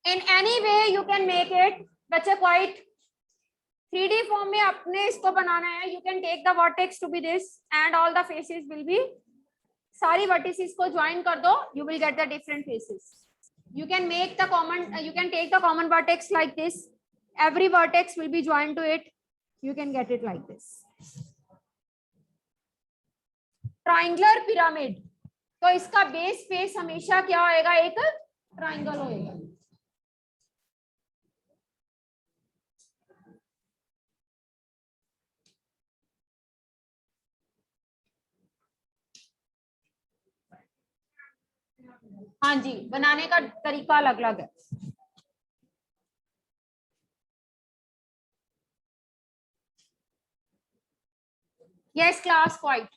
In any way you can make it. बच्चे quite 3D form में अपने इसको बनाना है। You can take the vertex to be this and all the faces will be, सारी vertices को join कर दो, you will get the different faces. You can make the common, you can take the common vertex like this, every vertex will be joined to it, you can get it like this. Triangular pyramid, तो इसका base face हमेशा क्या होएगा, एक triangle होएगा। हाँ जी, बनाने का तरीका अलग अलग है। Yes class, quite.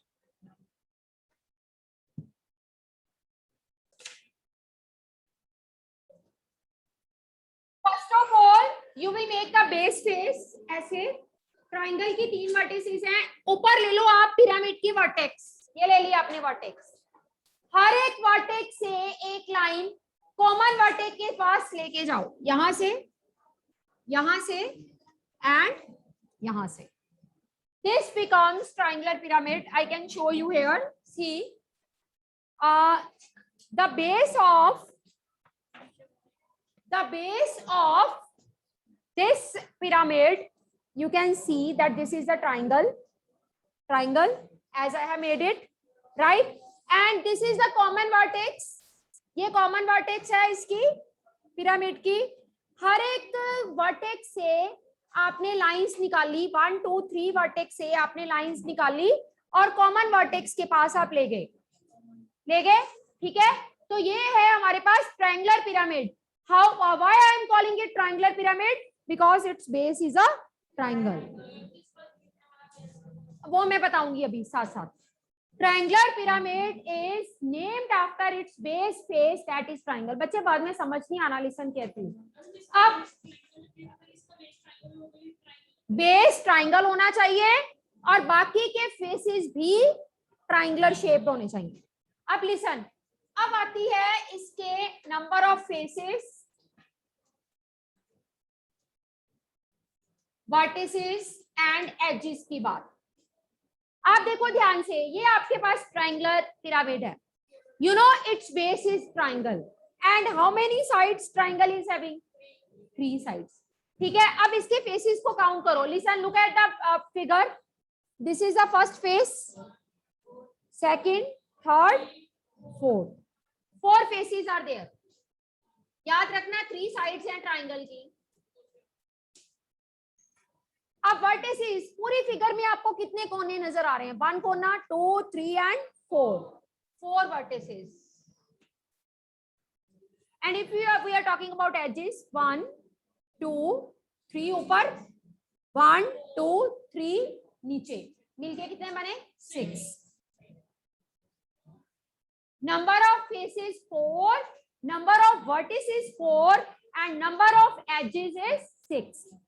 First of all, you will make the base face ऐसे। ट्राइंगल की 3 वर्टिसेस हैं, ऊपर ले लो आप पिरामिड की वर्टेक्स, ये ले लिया आपने वर्टेक्स। हर एक वर्टेक्स से एक लाइन कॉमन वर्टेक्स के पास लेके जाओ, यहां से एंड यहां से। This becomes triangular pyramid. I can show you here. See, the base of this pyramid, you can see that this is the triangle as I have made it, right? And this is the common vertex. ये common vertex है इसकी pyramid की। हर एक vertex से आपने lines निकाली, 1 2 3 vertex से आपने लाइंस निकाली और कॉमन वर्टेक्स के पास आप ले गए, ठीक है। तो ये है हमारे पास triangular pyramid. How, why I am calling it triangular pyramid? Because its base is a triangle. वो मैं बताऊंगी अभी साथ साथ। Triangular pyramid is named after its base face that is triangle. बच्चे बाद में समझ नहीं आना, लिसन केयरफुली। अब बेस ट्रायंगल होना चाहिए और बाकी के फेसेस भी ट्रायंगुलर शेप होने चाहिए। अब लिसन, अब आती है इसके number of faces, vertices and edges की बात। आप देखो ध्यान से, ये आपके पास ट्रायंगुलर पिरामिड है, you know its base is triangle and how many sides triangle is having? 3 sides, ठीक है। अब इसके फेसेस को काउंट करो। Listen, look at the figure, this is the first face, second, third, fourth, 4 faces are there. याद रखना 3 sides हैं ट्रायंगल की। अब वर्टिसेस, पूरी फिगर में आपको कितने कोने नजर आ रहे हैं? 1 कोना, 2 3 and 4 vertices. And if we are talking about edges, 1 2 3 ऊपर, 1 2 3 नीचे, मिलके कितने बने? 6। Number of faces 4, number of vertices 4 and number of edges is 6।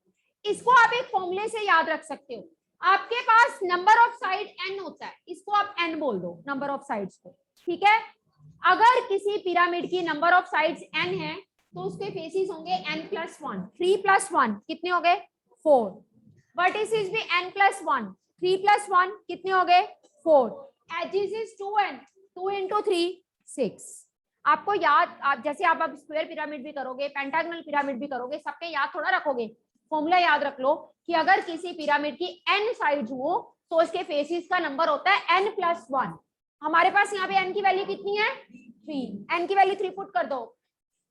इसको आप एक फॉर्मूले से याद रख सकते हो। आपके पास नंबर ऑफ साइड n होता है, इसको आप n बोल दो नंबर ऑफ साइड्स को, ठीक है। अगर किसी पिरामिड की नंबर ऑफ साइड्स n है तो उसके फेसेस होंगे n+1। 3+1 कितने हो गए? 4। वर्टिसेस भी n+1, 3+1 कितने हो गए? 4। Edges is 2n, 2 × 3 6। आपको याद, आप जैसे आप अब स्क्वायर पिरामिड भी करोगे, पेंटागोनल पिरामिड भी करोगे, सबके याद थोड़ा रखोगे। फॉर्मूला याद रख लो कि अगर किसी पिरामिड की n साइड्स हो तो इसके फेसेस का नंबर होता है n+1। हमारे पास यहाँ पे n की वैल्यू कितनी है? 3। n की वैल्यू 3 पुट कर दो।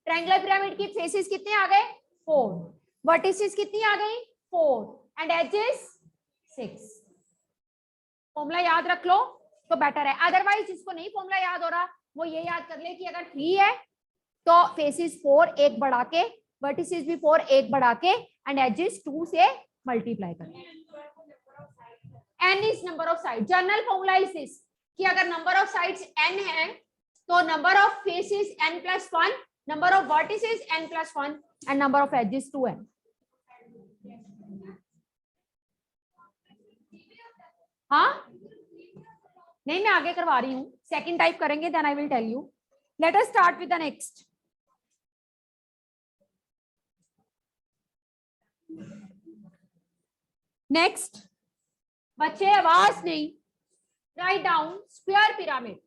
ट्रायंगुलर पिरामिड की फेसेस कितने आ गए? 4। वर्टिसेस कितनी आ गई? 4 एंड एजेस 6। फॉर्मूला याद रख लो तो बेटर है। अदरवाइज जिसको नहीं फॉर्मूला याद हो रहा वो ये याद कर ले कि अगर 3 है तो फेसेस 4 एक बढ़ा के, वर्टिसेस भी 4 एक बढ़ा के एंड एजेस 2 से मल्टीप्लाई करना। n is number of side. General formula is this कि अगर नंबर ऑफ साइड्स n है तो number of faces n+1, number of vertices n+1 and number of edges 2n। हाँ नहीं, मैं आगे करवा रही हूँ, सेकंड टाइप करेंगे then I will tell you. Let us start with the next. Next बच्चे आवाज नहीं, write down square pyramid.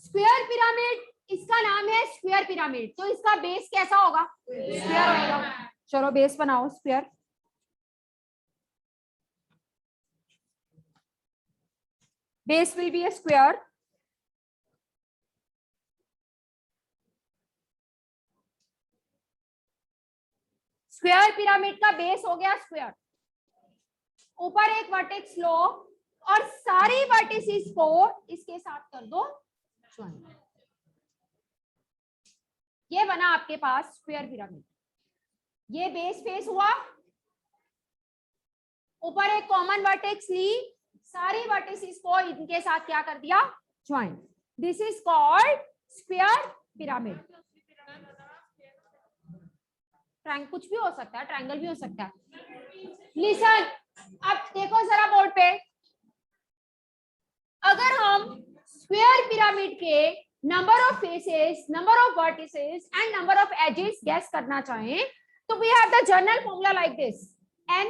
Square pyramid, इसका नाम है स्क्वायर पिरामिड, तो इसका बेस कैसा होगा? स्क्वायर होगा। चलो बेस बनाओ square. Base will be A square. Square pyramid का बेस हो गया स्क्वायर, ऊपर एक वर्टेक्स लो और सारी वर्टिसेस को इसके साथ कर दो ज्वाइन। ये बना आपके पास स्क्वायर पिरामिड। ये बेस फेस हुआ, ऊपर एक कॉमन वर्टेक्स ली, सारी वर्टिसेस को इनके साथ क्या कर दिया? Join. This is called square pyramid. Triangle कुछ भी हो सकता है, ट्रायंगल भी हो सकता है। लिसन, अब देखो जरा बोर्ड पे, अगर हम स्क्वायर पिरामिड के number of faces, number of vertices and number of edges guess करना चाहें तो we have the general formula like this, n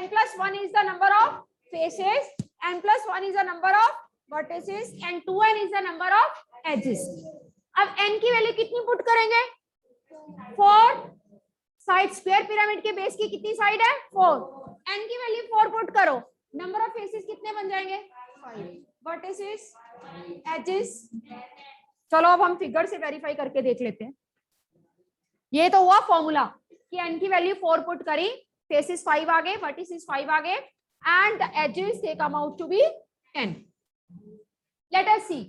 plus 1 is the number of faces, n plus 1 is the number of vertices and 2n is the number of edges। अब n की value कितनी put करेंगे? 4 side, square pyramid के base की कितनी side है? 4। n की value 4 put करो, नंबर ऑफ फेसेस कितने बन जाएंगे? 5। वर्टिसेस, एजेस, चलो अब हम फिगर से वेरीफाई करके देख लेते हैं। ये तो हुआ फॉर्मूला कि n की वैल्यू 4 पुट करी, फेसेस 5 आ गए, वर्टिसेस 5 आ गए and the edges they come out to be 10। Let us see,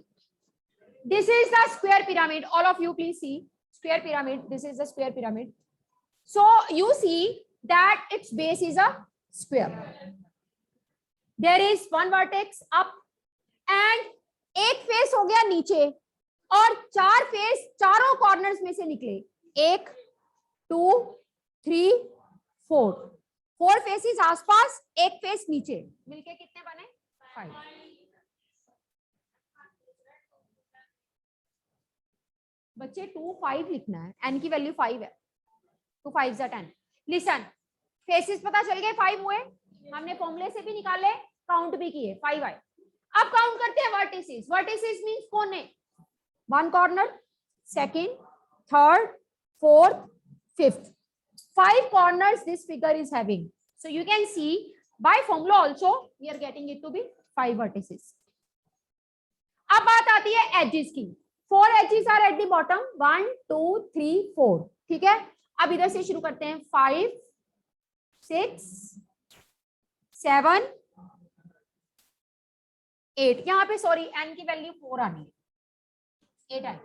this is the square pyramid, all of you please see square pyramid, this is the square pyramid, so you see that its base is a square, there is one vertex up and एक face हो गया नीचे और 4 face चारों corners में से निकले, 1 2 3 4 faces आसपास, एक फेस नीचे, मिलके कितने बने? 5। बच्चे 2 5 लिखना है, n की वैल्यू 5 है, 2 5 10। लिसन, फेसेस पता चल गए 5 हुए, हमने फॉर्मूले से भी निकाले, काउंट भी किए, 5 आए। अब काउंट करते हैं वर्टिसेस। वर्टिसेस मींस कौन है? 1 corner, second, third, fourth, fifth, 5 corners this figure is having, so you can see by formula also we are getting it to be 5 vertices। अब बात आती है एजेस की। 4 edges are at the bottom, 1 2 3 4, ठीक है। अब इधर से शुरू करते हैं, 5 6 7 8, यहाँ पे सॉरी n की वैल्यू 4 आनी है, 8 आई।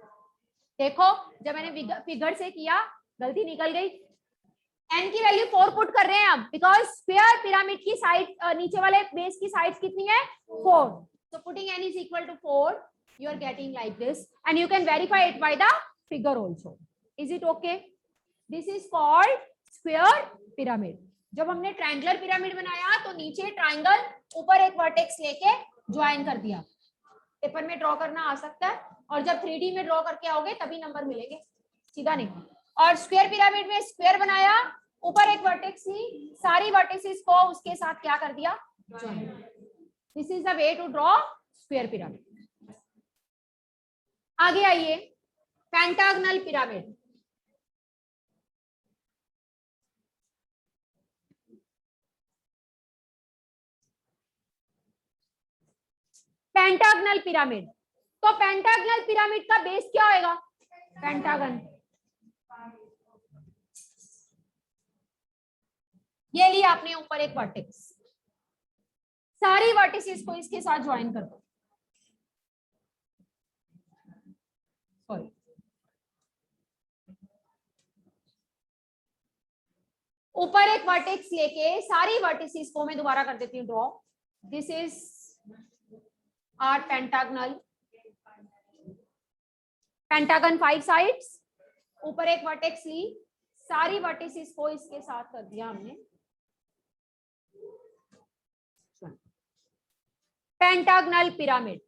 देखो जब मैंने फिगर से किया गलती निकल गई, n की वैल्यू 4 पुट कर रहे हैं अब, बिकॉज स्क्वायर पिरामिड की साइड, नीचे वाले बेस की साइड कितनी है? 4, so putting n is equal to 4, you are getting like this and you can verify it by the figure also। is it okay? this is called square pyramid। जब हमने triangular pyramid बनाया तो नीचे triangle, ऊपर एक vertex लेके join कर दिया। पेपर में ड्रॉ करना आ सकता है और जब 3D में ड्रॉ करके आओगे तभी नंबर मिलेंगे, सीधा नहीं। और स्क्वायर पिरामिड में स्क्वायर बनाया, ऊपर एक वर्टेक्स ली, सारी वर्टिसेस को उसके साथ क्या कर दिया? Join. This is the way to draw square pyramid. आगे आइए, पेंटागनल पिरामिड। पेंटागनल पिरामिड, तो पेंटागनल पिरामिड का बेस क्या होगा? पेंटागन। ये लिया आपने ऊपर एक वर्टेक्स, सारी वर्टिसेस को इसके साथ ज्वाइन कर दो। सॉरी, ऊपर एक वर्टेक्स लेके सारी वर्टिसेस को मैं दोबारा कर देती हूँ draw. This is our pentagonal, pentagon 5 sides, ऊपर एक वर्टेक्स ली, सारी वर्टिसेस को इसके साथ कर दिया हमने। पेंटागनल पिरामिड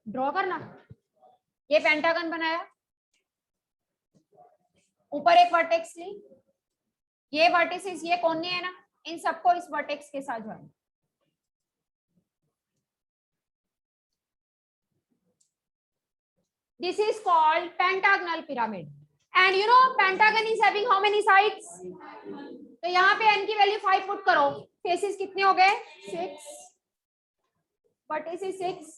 ड्रॉ करना, ये पेंटागन बनाया, ऊपर एक वर्टेक्स ली, ये वर्टिसेस ये कोने है ना, इन सबको इस वर्टेक्स के साथ join. This is called pentagonal pyramid. And you know pentagon is having how many sides? तो यहाँ पे n की वैल्यू 5 पुट करो, फेसेस कितने हो गए 6, वर्टिसेस 6,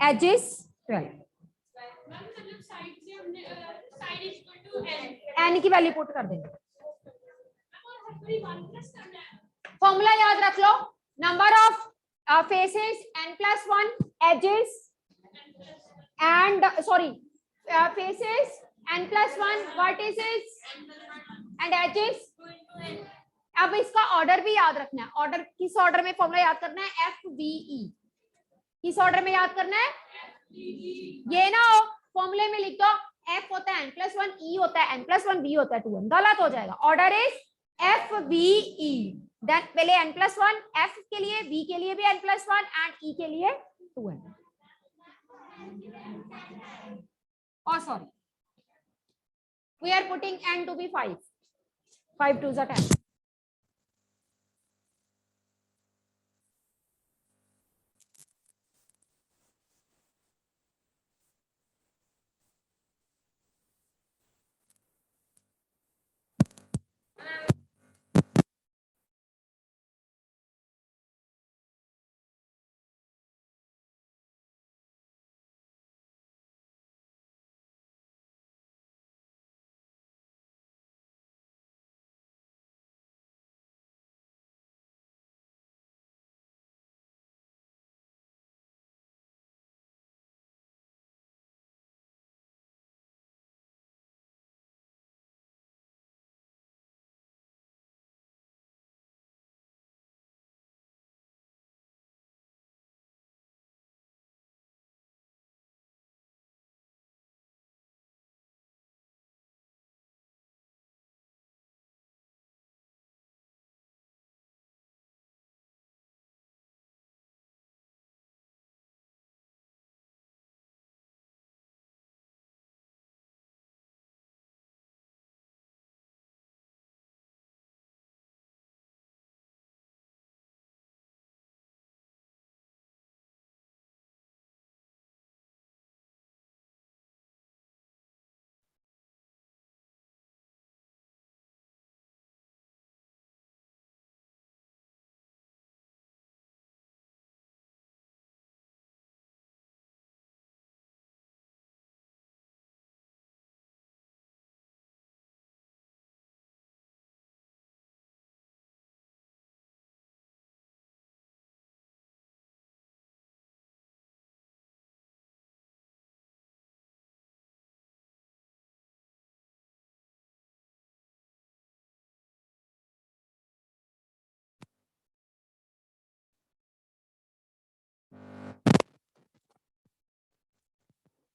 एजेस 12। n की वैल्यू पुट कर देंगे। फॉर्मूला याद रख लो, number of faces n+1, edges and faces n+1, vertices and edges। अब इसका ऑर्डर भी याद रखना है, ऑर्डर किस ऑर्डर में फॉर्मूला याद करना है, FVE, किस ऑर्डर में याद करना है, ये ना हो फॉर्मूले में लिख दो F होता है n+1, E होता है n+1, B होता है 2n, गलत हो जाएगा। ऑर्डर इज FVE, देन पहले n+1 F के लिए, V के लिए भी n+1 एंड E के लिए 2n। Oh, sorry. We are putting n to be 5. 5 2s are 10.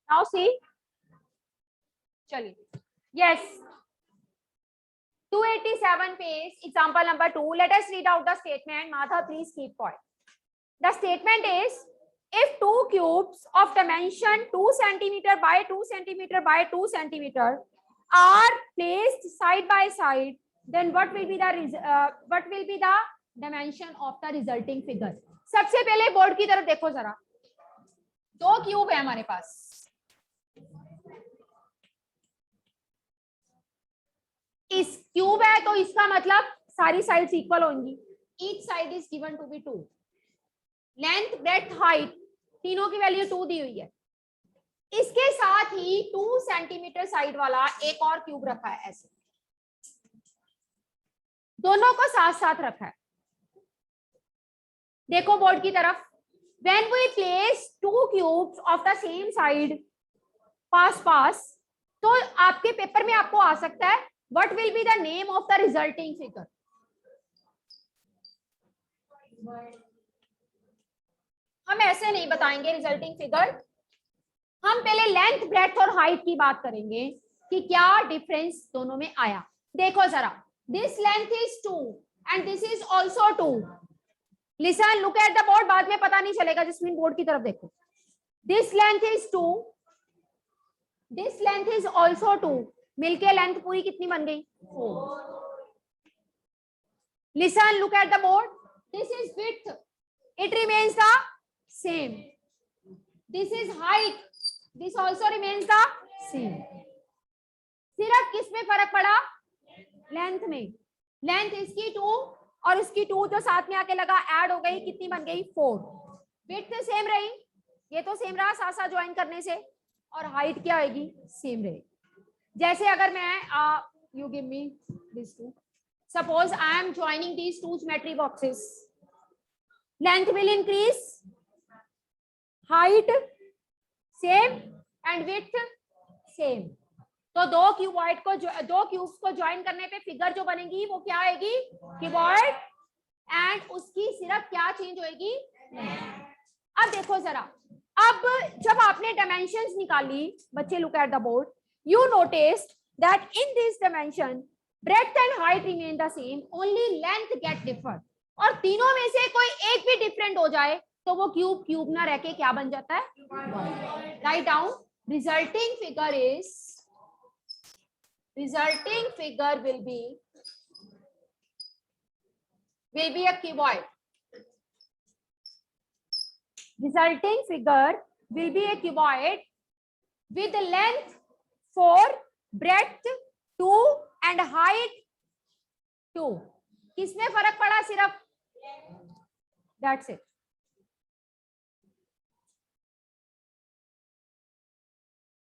Now see, चलिए, yes, 287 page, example number 2. Let us read out the statement. Madhav, please keep quiet. The statement is, if two cubes of dimension 2 centimeter by 2 centimeter by 2 centimeter are placed side by side, then what will be the dimension of the resulting figure? सबसे पहले board की तरफ देखो जरा, दो cube है हमारे पास, इस क्यूब है तो इसका मतलब सारी साइड्स इक्वल होंगी, each side is given to be 2, length breadth height तीनों की वैल्यू 2 दी हुई है। इसके साथ ही 2 सेंटीमीटर साइड वाला एक और क्यूब रखा है, ऐसे दोनों को साथ साथ रखा है। देखो बोर्ड की तरफ, when we place two cubes of the same side पास, तो आपके पेपर में आपको आ सकता है what will be the name of the resulting figure? हम ऐसे नहीं बताएंगे रिजल्टिंग फिगर, हम पहले लेंथ ब्रेड्थ और हाइट की बात करेंगे कि क्या डिफरेंस दोनों में आया। देखो जरा, this length is 2 and this is also 2। Listen, look at the board, बाद में पता नहीं चलेगा, जस्मिन बोर्ड की तरफ देखो। This length is 2 this length is also 2, मिलके लेंथ पूरी कितनी बन गई 4. Listen, look at the board. This is width. It remains the same. This is height. This also remains the same. सिर्फ किस में फर्क पड़ा? लेंथ में. लेंथ इसकी 2 और इसकी 2 जो साथ में आके लगा ऐड हो गई, कितनी बन गई 4. विड्थ सेम रही, ये तो सेम रहा साथ साथ ज्वाइन करने से, और हाइट क्या आएगी? सेम रहेगी. जैसे अगर मैं you give me these two. Suppose I am joining these two geometry boxes. Length will increase, height same and width same. तो दो क्यूब्स को ज्वाइन करने पे फिगर जो बनेगी वो क्या आएगी? क्यूबॉइड. एंड उसकी सिर्फ क्या चेंज होएगी? अब देखो जरा, अब जब आपने डायमेंशंस निकाली, बच्चे look at the board, you noticed that in this dimension breadth and height remain the same, only length get differ. और तीनों में से कोई एक भी डिफरेंट हो जाए तो वो क्यूब ना रह के क्या बन जाता है? Write down. Resulting figure will be a cuboid. Resulting figure will be a cuboid with the length 4, breadth 2 and height 2. किसमें फर्क पड़ा? सिर्फ. That's it.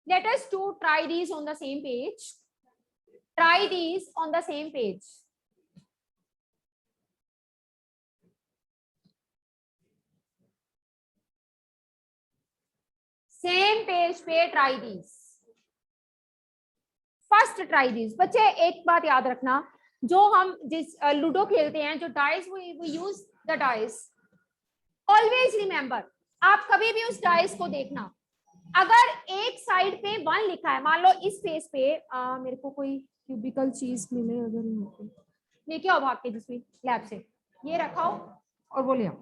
Let us try these on the same page. Try these on the same page. Same page पे try these. First try this. बच्चे एक बात याद रखना, जो हम जिस लूडो खेलते हैं, जो dice we use the dice, always remember, आप कभी भी उस डाइस को देखना, अगर एक साइड पे 1 लिखा है, मान लो इस फेस पे मेरे को कोई क्यूबिकल चीज मिले, अगर लेके आओ भाग के जिसमें लैब से, ये रखाओ और वो ले आओ.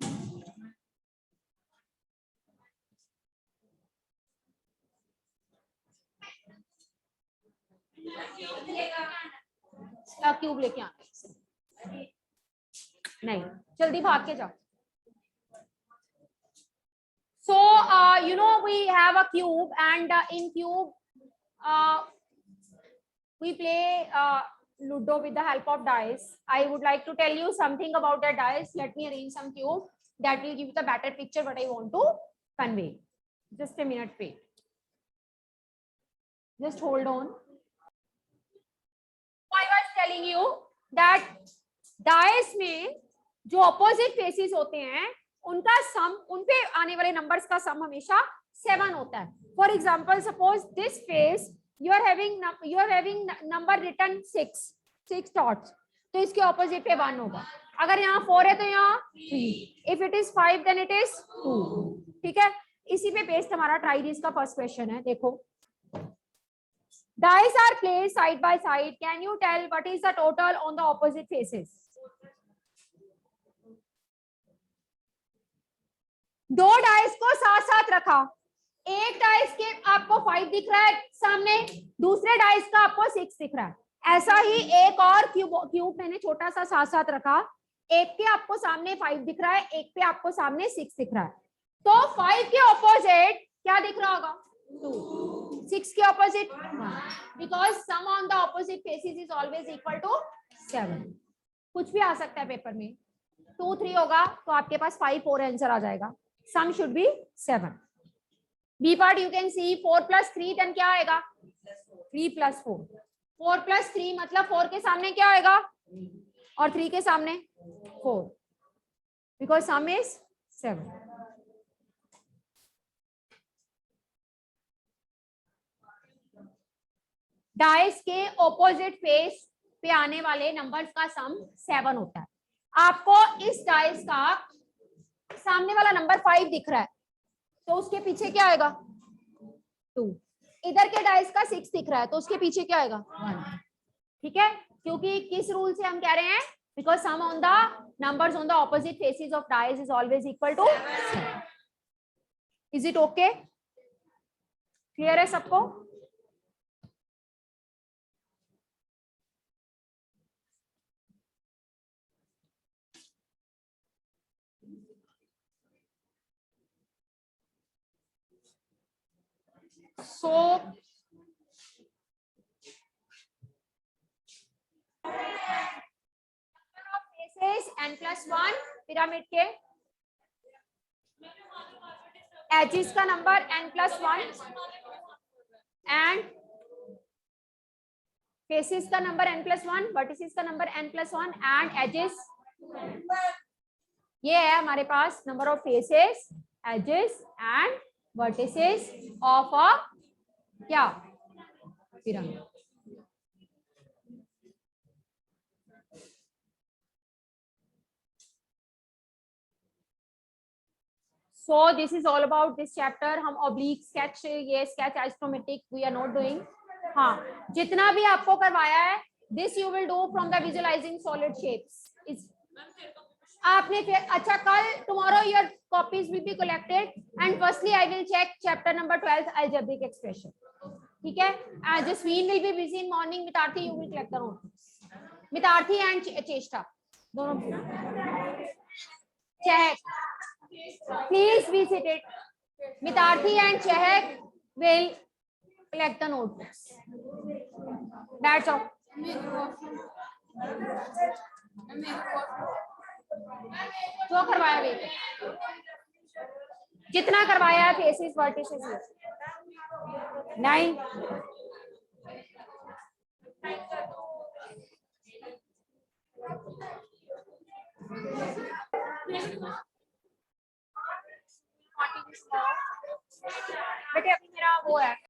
क्यूब लेके आना. नहीं, जल्दी भाग के जाओ. So you know we have a cube, and in cube we play Ludo with the help of dice. I would like to tell you something about the dice. Let me arrange some cube that will give you the better picture what I want to convey. Just a minute, wait. Just hold on. I was telling you that dice में जो opposite faces होते हैं उनका सम, उनपे आने वाले numbers का सम हमेशा 7 होता है. For example, suppose this face you are having number return 6 dots, तो इसके ऑपोजिट पे 1 होगा. अगर यहाँ 4 है तो यहाँ 3. If it is 5 then it is 2. ठीक है, इसी पे बेस्ड हमारा ट्राई दिस का फर्स्ट क्वेश्चन है. देखो, dice are placed side by side. Can you tell what is the total on the opposite faces? दो डाइस को साथ साथ रखा, एक डाइस के आपको 5 दिख रहा है सामने, दूसरे डाइस का आपको 6 दिख रहा है. ऐसा ही एक और क्यूब मैंने छोटा सा साथ साथ रखा, एक के आपको सामने 5 दिख रहा है, एक पे आपको सामने 6 दिख रहा है. तो 5 के ऑपोजिट क्या दिख रहा होगा? 2. 6 के opposite 1, because sum on the opposite faces is always equal to 7. कुछ भी आ सकता है पेपर में. 2 3 होगा तो आपके पास 5 4 आंसर आ जाएगा. Sum should be 7. B part you can see 4 plus 3 then क्या आएगा? 3 plus 4. 4 plus 3 मतलब 4 के सामने क्या आएगा? और 3 के सामने 4. Because sum is 7. डाइस के ऑपोजिट फेस पे आने वाले नंबर्स का सम 7 होता है. आपको इस डाइस का सामने वाला नंबर 5 दिख रहा है तो उसके पीछे क्या आएगा? 2. इधर के डाइस का 6 दिख रहा है तो उसके पीछे क्या आएगा? 1. ठीक है, क्योंकि किस रूल से हम कह रहे हैं? Because sum on the numbers on the opposite faces of dice is always equal to 7. Is it okay? Clear है सबको? सो फेसेस n+1 पिरामिड के, एजेस का नंबर n+1 एंड फेसेस का नंबर n+1, वर्टिसेस का number n+1 and edges. ये है हमारे पास number of faces, edges and vertices of a क्या pyramid. So this is all about this chapter. हम oblique sketch, ये sketch isometric we are not doing. हाँ, जितना भी आपको करवाया है this you will do from the visualizing solid shapes. आपने फिर अच्छा कल tomorrow your copies will be collected and firstly I will check chapter number 12 algebraic expression. ठीक है? Jasmine will be busy in morning. मितार्थी you will collect the notes. मितार्थी and चेष्टा दोनों check. Please visit it. Mitarthi and Chehak will collect the notebooks. That's all. जो करवाया वे जितना करवाया faces vertices नहीं बेटे अभी मेरा वो है